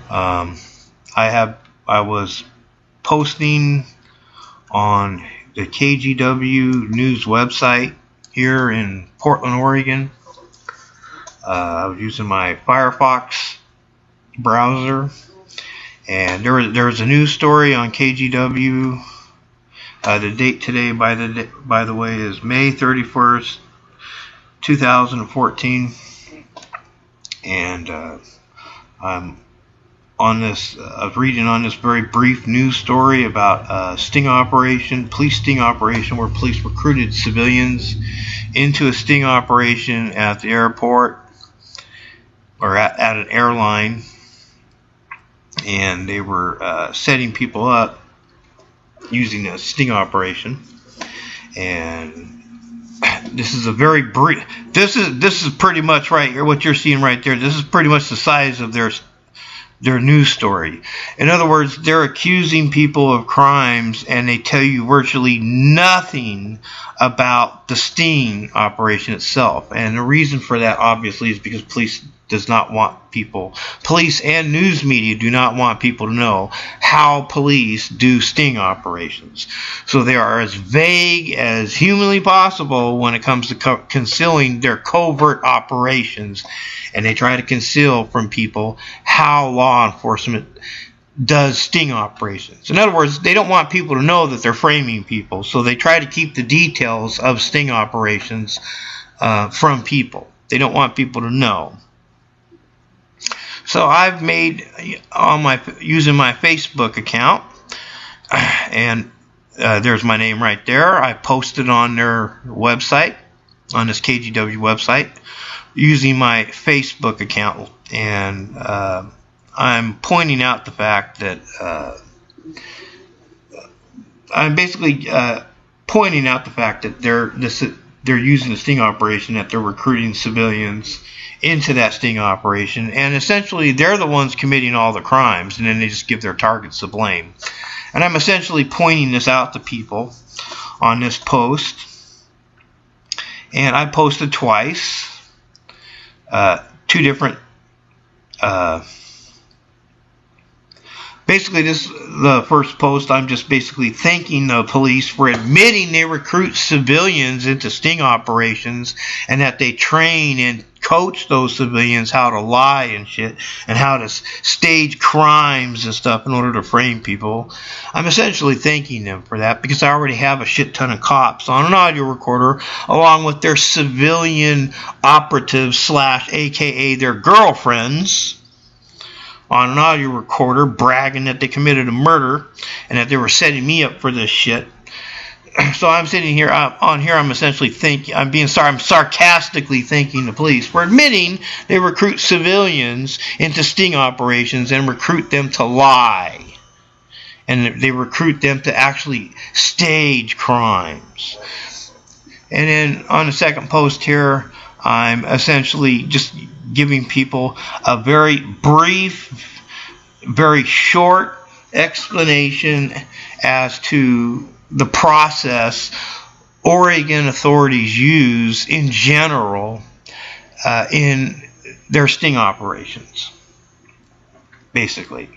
Um, I was posting on the KGW news website here in Portland, Oregon. I was using my Firefox browser, and there was a news story on KGW. The date today, by the way, is May 31st, 2014, and I'm on this. I was reading on this very brief news story about a sting operation, police sting operation, where police recruited civilians into a sting operation at the airport or at an airline, and they were setting people up using a sting operation. And this is a very brief. This is pretty much right here. What you're seeing right there. This is pretty much the size of their news story. In other words, they're accusing people of crimes, and they tell you virtually nothing about the sting operation itself. And the reason for that, obviously, is because police and news media do not want people to know how police do sting operations. So they are as vague as humanly possible when it comes to concealing their covert operations, and they try to conceal from people how law enforcement does sting operations. In other words, they don't want people to know that they're framing people, so they try to keep the details of sting operations from people. They don't want people to know. So I've made using my Facebook account, and there's my name right there. I posted on their website, on this KGW website, using my Facebook account, and I'm pointing out the fact that they're using the sting operation, that they're recruiting civilians into that sting operation, and essentially they're the ones committing all the crimes, and then they just give their targets the blame. And I'm essentially pointing this out to people on this post, and I posted twice, two different basically, the first post, I'm just basically thanking the police for admitting they recruit civilians into sting operations, and that they train and coach those civilians how to lie and shit, and how to stage crimes and stuff in order to frame people. I'm essentially thanking them for that, because I already have a shit ton of cops on an audio recorder, along with their civilian operatives / aka their girlfriends, on an audio recorder, bragging that they committed a murder and that they were setting me up for this shit. So I'm sitting here I'm essentially I'm sarcastically thanking the police for admitting they recruit civilians into sting operations and recruit them to lie, and they recruit them to actually stage crimes. And then on the second post here, I'm essentially just giving people a very brief, very short explanation as to the process Oregon authorities use in general in their sting operations. Basically,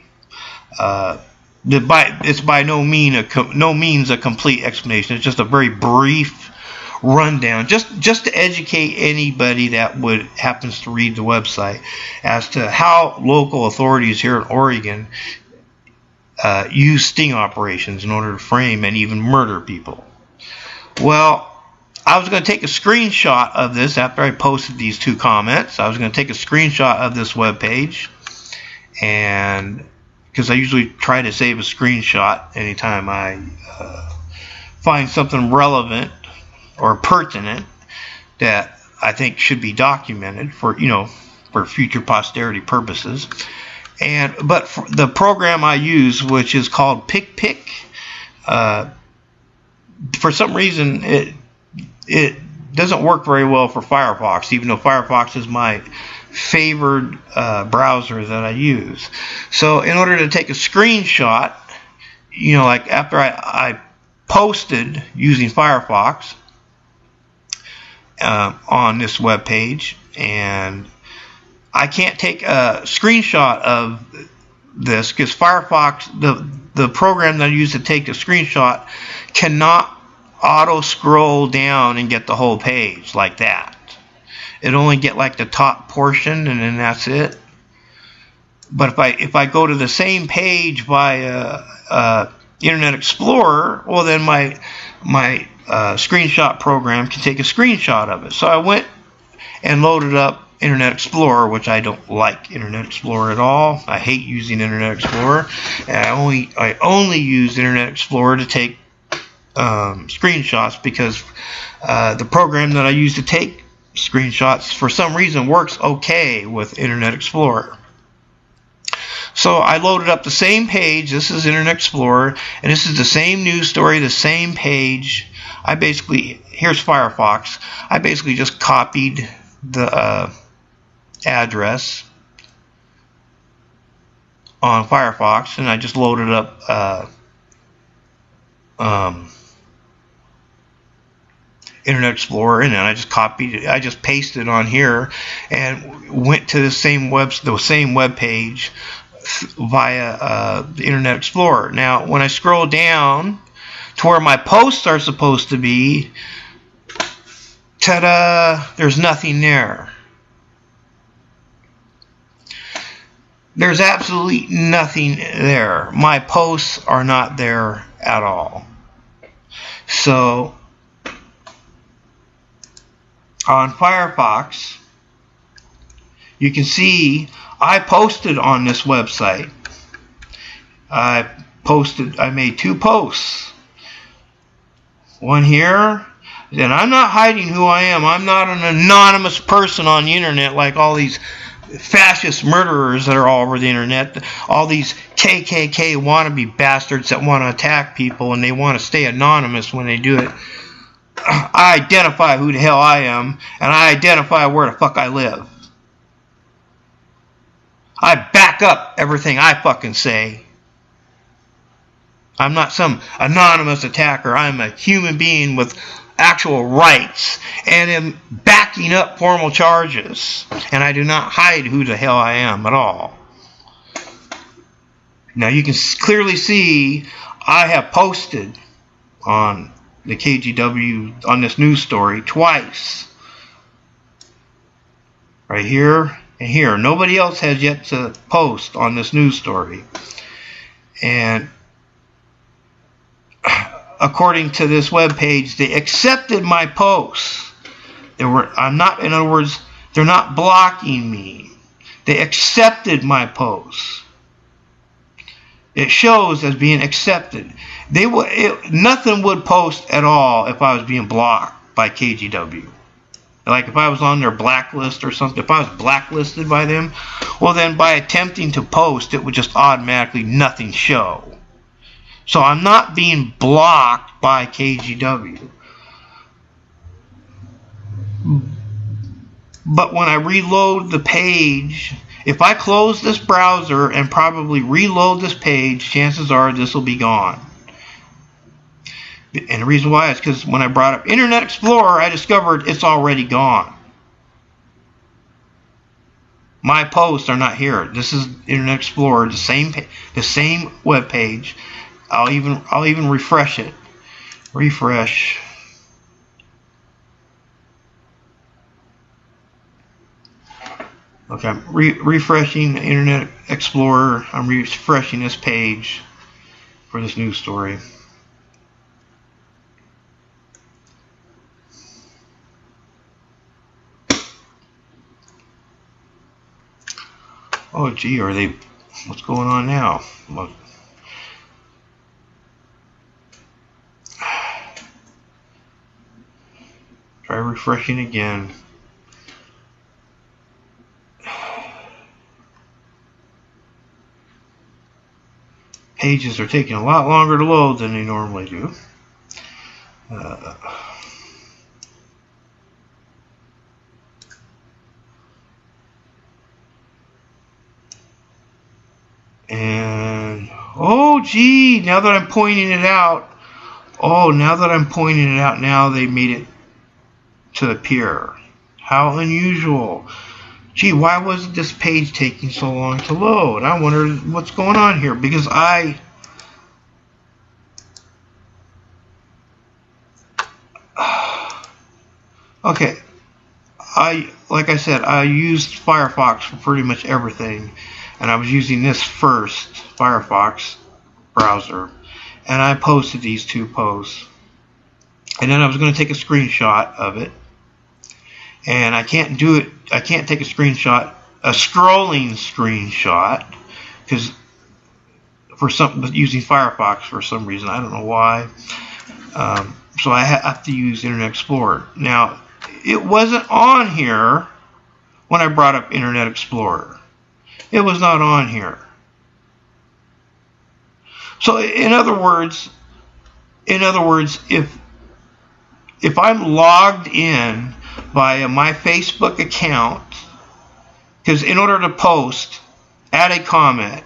it's by no means a complete explanation. It's just a very brief rundown, just to educate anybody that happens to read the website as to how local authorities here in Oregon use sting operations in order to frame and even murder people. Well, I was going to take a screenshot of this after I posted these two comments. I was going to take a screenshot of this webpage, and because I usually try to save a screenshot anytime I find something relevant or pertinent that I think should be documented for future posterity purposes. But for the program I use, which is called PickPick, for some reason it doesn't work very well for Firefox, even though Firefox is my favored browser that I use. So in order to take a screenshot, like after I posted using Firefox on this web page, and I can't take a screenshot of this because Firefox, the program that I use to take the screenshot, cannot auto scroll down and get the whole page like that. It only get like the top portion and then that's it. But if I go to the same page via Internet Explorer, well then my screenshot program can take a screenshot of it. So I went and loaded up Internet Explorer, which I don't like Internet Explorer at all. I hate using Internet Explorer. And I only use Internet Explorer to take screenshots because the program that I use to take screenshots for some reason works okay with Internet Explorer. So I loaded up the same page. This is Internet Explorer, and this is the same news story, the same page. Here's Firefox. I basically just copied the address on Firefox, and I just loaded up Internet Explorer, and then I just copied it. I just pasted it on here, and went to the same web page via the Internet Explorer. Now, when I scroll down to where my posts are supposed to be, ta-da! There's nothing there. There's absolutely nothing there. My posts are not there at all. So on Firefox, you can see I posted on this website. I made 2 posts. One here. And I'm not hiding who I am. I'm not an anonymous person on the internet like all these fascist murderers that are all over the internet. All these KKK wannabe bastards that want to attack people and they want to stay anonymous when they do it. I identify who the hell I am, and I identify where the fuck I live. I back up everything I fucking say. I'm not some anonymous attacker. I'm a human being with actual rights and am backing up formal charges. And I do not hide who the hell I am at all. Now you can clearly see I have posted on the KGW on this news story twice. Right here and here. Nobody else has yet to post on this news story. And according to this web page, they accepted my posts. In other words, they're not blocking me. They accepted my posts. It shows as being accepted. Nothing would post at all if I was being blocked by KGW. Like if I was on their blacklist or something, if I was blacklisted by them, well then by attempting to post, it would just automatically nothing show. So I'm not being blocked by KGW. But when I reload the page, if I close this browser and probably reload this page, chances are this will be gone. And the reason why is because when I brought up Internet Explorer, I discovered it's already gone. My posts are not here. This is Internet Explorer, the same web page. I'll even refresh it. Refresh. Okay, I'm refreshing Internet Explorer. I'm refreshing this page for this news story. Oh gee, what's going on now? Look. Try refreshing again. Pages are taking a lot longer to load than they normally do. And oh gee, now that I'm pointing it out, now they made it to appear. How unusual. gee, why wasn't this page taking so long to load? I wonder what's going on here, because okay, like I said, I used Firefox for pretty much everything, and I was using this first, Firefox browser, and I posted these 2 posts, and then I was going to take a screenshot of it, and I can't do it. I can't take a screenshot, a scrolling screenshot, because using Firefox for some reason, I don't know why. So I have to use Internet Explorer. Now, it wasn't on here when I brought up Internet Explorer. It was not on here. So in other words, if I'm logged in via my Facebook account, because in order to post, add a comment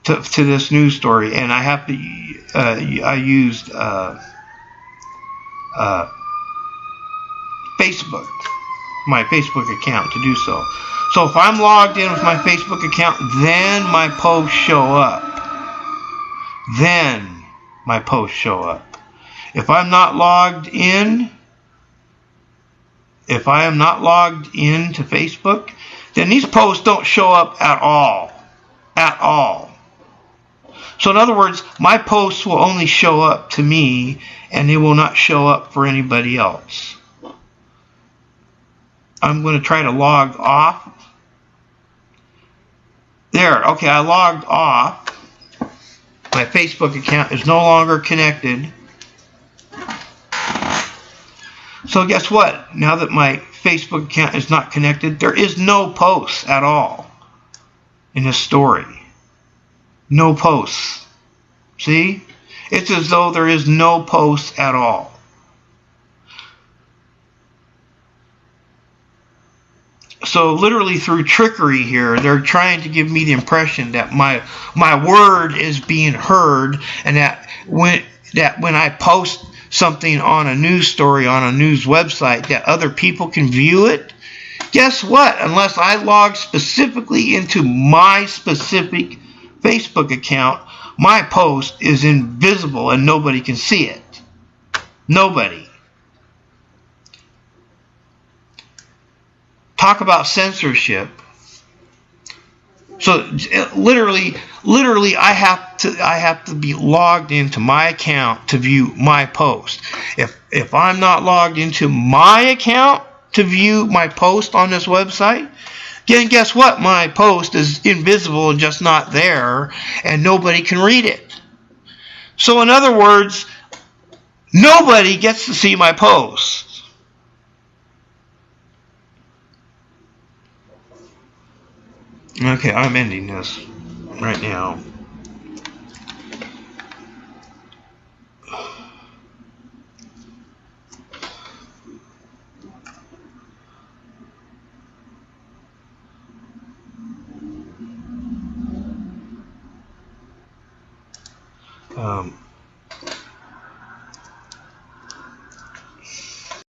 to this news story, and I have to, I used Facebook, my Facebook account to do so. So if I'm logged in with my Facebook account, then my posts show up. Then my posts show up. If I'm not logged in, if I am not logged in to Facebook, then these posts don't show up at all. At all. So in other words, my posts will only show up to me, and they will not show up for anybody else. I'm going to try to log off. There, okay, I logged off. My Facebook account is no longer connected. So guess what? Now that my Facebook account is not connected, there is no posts at all in this story. No posts. See? It's as though there is no posts at all. So literally through trickery here, they're trying to give me the impression that my word is being heard, and that when I post something on a news story on a news website, that other people can view it. Guess what? Unless I log specifically into my specific Facebook account, my post is invisible and nobody can see it. Nobody. Talk about censorship. So literally I have to be logged into my account to view my post. If I'm not logged into my account to view my post on this website, then guess what? My post is invisible and just not there, and nobody can read it. So in other words, nobody gets to see my post. Okay, I'm ending this right now.